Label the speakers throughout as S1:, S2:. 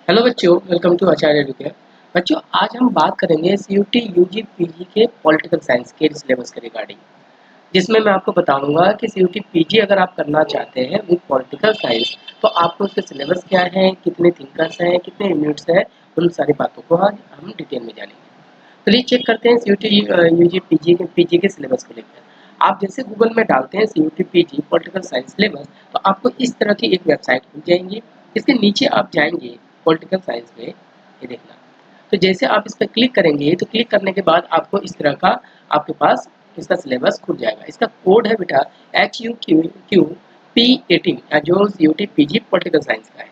S1: Hello बच्चों, welcome to Acharya Educare. बच्चों, आज हम बात करेंगे सीयूटी यूजी पीजी के पॉलिटिकल साइंस के सिलेबस के रिगार्डिंग, जिसमें मैं आपको बताऊंगा कि सीयूटी पीजी अगर आप करना चाहते हैं विद पॉलिटिकल साइंस तो आपको उसके सिलेबस क्या है, कितने थिंकर्स हैं, कितने यूनिट्स हैं, उन सारी बातों को आज हम डिटेल में जानेंगे। चलिए चेक करते हैं सीयूटी यूजी पीजी के सिलेबस को लेकर। आप जैसे गूगल में डालते हैं CUET PG political science syllabus, तो आपको इस तरह की एक वेबसाइट खुल जाएंगी। इसके नीचे आप जाएंगे पॉलिटिकल साइंस में, ये देखना। तो जैसे आप इस पर क्लिक करेंगे तो क्लिक करने के बाद आपको इस तरह का आपके पास इसका सिलेबस खुल जाएगा। इसका कोड है बेटा HUQ P18 जो सीयूटी पीजी पॉलिटिकल साइंस का है।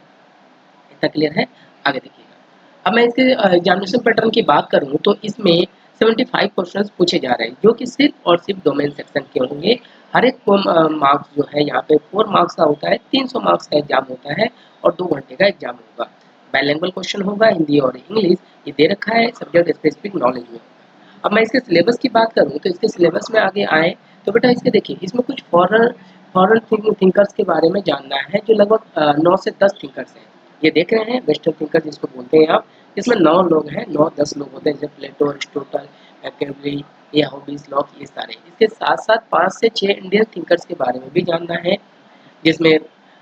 S1: इतना क्लियर है? आगे देखिएगा। अब मैं इसके एग्जामिनेशन पैटर्न की बात करूँ तो इसमें 75 क्वेश्चंस पूछे जा रहे हैं, जो कि सिर्फ और सिर्फ डोमेन सेक्शन के होंगे। हर एक को मार्क्स जो है यहाँ पे 4 मार्क्स का होता है, 300 मार्क्स का एग्जाम होता है और 2 घंटे का एग्जाम होगा। बाइलिंगुअल क्वेश्चन होगा, हिंदी और इंग्लिश, ये दे रखा है सब्जेक्ट स्पेसिफिक नॉलेज में। अब मैं इसके सिलेबस की बात करूँ तो इसके सिलेबस में आगे आए तो बेटा इसके देखिए, इसमें कुछ फॉरेन थिंकर्स के बारे में जानना है, जो लगभग 9 से 10 थिंकर्स हैं। ये देख रहे हैं वेस्टर्न थिंकर जिसको बोलते हैं आप। इसमें 9 लोग हैं, 9-10 लोग होते हैं, जैसे प्लेटो, अरिस्टोटल, मैकियावेली, ये हॉबीज, लॉक, ये सारे। इसके साथ साथ 5 से 6 इंडियन थिंकर्स के बारे में भी जानना है, जिसमें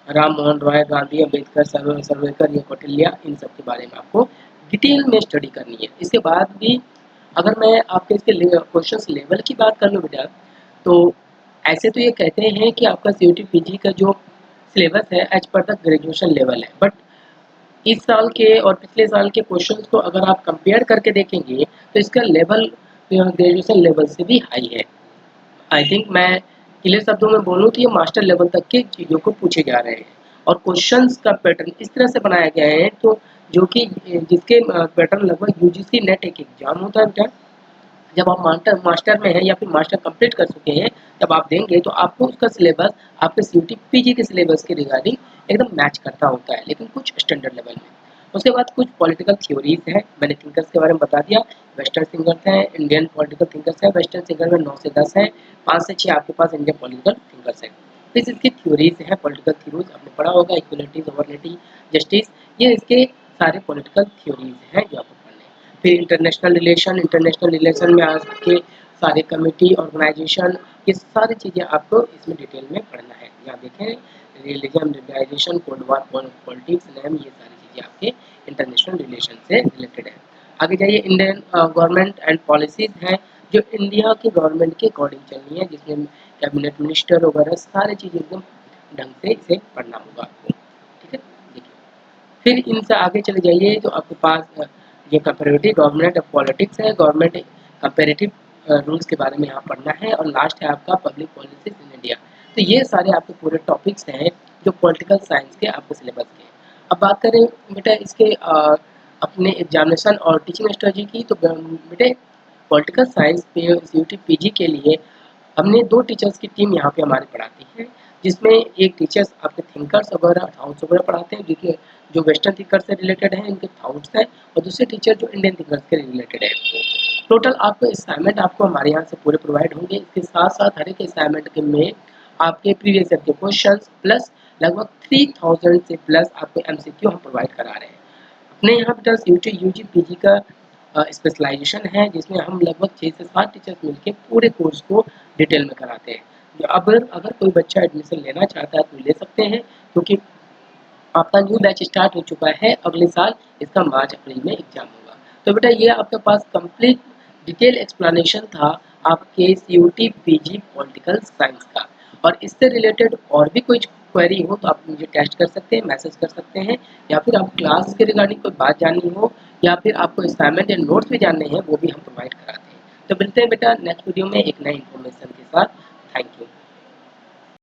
S1: राम मोहन रॉय, गांधी, अम्बेडकर, सावरकर या कौटिल्य, इन सब के बारे में आपको डिटेल में स्टडी करनी है। इसके बाद भी अगर मैं आपके इसके क्वेश्चन लेवल की बात कर लूँ बेटा, तो ऐसे तो ये कहते हैं कि आपका सीयूटी पीजी का जो सिलेबस है as per the graduation level है, बट इस साल के और पिछले साल के क्वेश्चंस को अगर आप कंपेयर करके देखेंगे तो इसका लेवल ग्रेजुएशन लेवल से भी हाई है। आई थिंक मैं क्लियर शब्दों में बोलूँ तो ये मास्टर लेवल तक की चीज़ों को पूछे जा रहे हैं और क्वेश्चंस का पैटर्न इस तरह से बनाया गया है, तो जो कि जिसके पैटर्न लगभग यूजीसी नेट एक एग्जाम होता है बेटा। जब आप मास्टर में हैं या फिर मास्टर कंप्लीट कर चुके हैं, जब आप देंगे तो आपको उसका सिलेबस आपके सीयूटी पीजी के सिलेबस के रिगार्डिंग एकदम मैच करता होता है, लेकिन कुछ स्टैंडर्ड लेवल में। उसके बाद कुछ पॉलिटिकल थ्योरीज हैं, मैंने थिंकर्स के बारे में बता दिया। वेस्टर्न थिंकर्स हैं, इंडियन पॉलिटिकल थिंकर्स हैं। वेस्टर्न थिंकर में 9 से 10 हैं, 5 से 6 आपके पास इंडियन पॉलिटिकल थिंकर्स हैं। फिर इसकी थ्योरीज हैं, पॉलिटिकल थ्योरीज आपने पढ़ा होगा, इक्वलिटी, सोवर्निटी, जस्टिस, ये इसके सारे पॉलिटिकल थ्योरीज हैं जो आपको पढ़ने हैं। फिर इंटरनेशनल रिलेशन में आपके सारे कमेटी, ऑर्गेनाइजेशन, ये सारी चीज़ें आपको इसमें डिटेल में पढ़ना है। यहाँ देखें, religion, realisation, cold war, politics, name, ये सारी चीज़ें आपके इंटरनेशनल रिलेशन से रिलेटेड है। आगे जाइए, इंडियन गवर्नमेंट एंड पॉलिसीज़ हैं, जो इंडिया की गवर्नमेंट के अकॉर्डिंग चलनी है, जिसमें कैबिनेट मिनिस्टर वगैरह सारी चीज़ें एकदम ढंग से इसे पढ़ना होगा आपको। ठीक है, देखिए। फिर इनसे आगे चले जाइए तो आपके पास ये कंपेरेटिव गवर्नमेंट पॉलिटिक्स है, गवर्नमेंट कंपेरेटिव रूल्स के बारे में यहाँ पढ़ना है, और लास्ट है आपका पब्लिक पॉलिसीज इन इंडिया। तो ये सारे आपके पूरे टॉपिक्स हैं जो पॉलिटिकल साइंस के आपके सिलेबस के हैं। अब बात करें बेटा इसके अपने एग्जामिनेशन और टीचिंग स्ट्रेटजी की, तो बेटे पॉलिटिकल साइंस पे सीयूटी पीजी के लिए हमने 2 टीचर्स की टीम यहाँ पे हमारी पढ़ाती है, जिसमें एक टीचर्स आपके थिंकर्स वगैरह थाउट्स वगैरह पढ़ाते हैं, जो वेस्टर्न थिंकर से रिलेटेड है, इनके थाउट्स हैं, और दूसरे टीचर जो इंडियन थिंकर्स के रिलेटेड है। टोटल आपको असाइनमेंट आपको हमारे यहाँ से पूरे प्रोवाइड होंगे। इसके साथ साथ हर एक असाइनमेंट के में आपके प्रीवियस ईयर के क्वेश्चंस प्लस लगभग 3000 से प्लस आपको एमसीक्यू हम प्रोवाइड करा रहे हैं। अपने यहाँ पे यूटी यूजी पीजी का स्पेशलाइजेशन है, जिसमें हम लगभग 6 से 7 टीचर्स मिलकर पूरे कोर्स को डिटेल में कराते हैं। जो अगर कोई बच्चा एडमिशन लेना चाहता है तो ले सकते हैं, क्योंकि आपका न्यू बैच स्टार्ट हो चुका है। अगले साल इसका मार्च अप्रैल में एग्जाम होगा। तो बेटा ये आपके पास कंप्लीट डिटेल एक्सप्लेनेशन था आपके सीयूटी पीजी पॉलिटिकल साइंस का। और इससे रिलेटेड और भी कोई क्वेरी हो तो आप मुझे टेक्स्ट कर सकते हैं, मैसेज कर सकते हैं, या फिर आप क्लास के रिगार्डिंग कोई बात जाननी हो, या फिर आपको असाइनमेंट या नोट्स भी जानने हैं, वो भी हम प्रोवाइड कराते हैं। तो मिलते हैं बेटा नेक्स्ट वीडियो में एक नए इन्फॉर्मेशन के साथ। Thank you.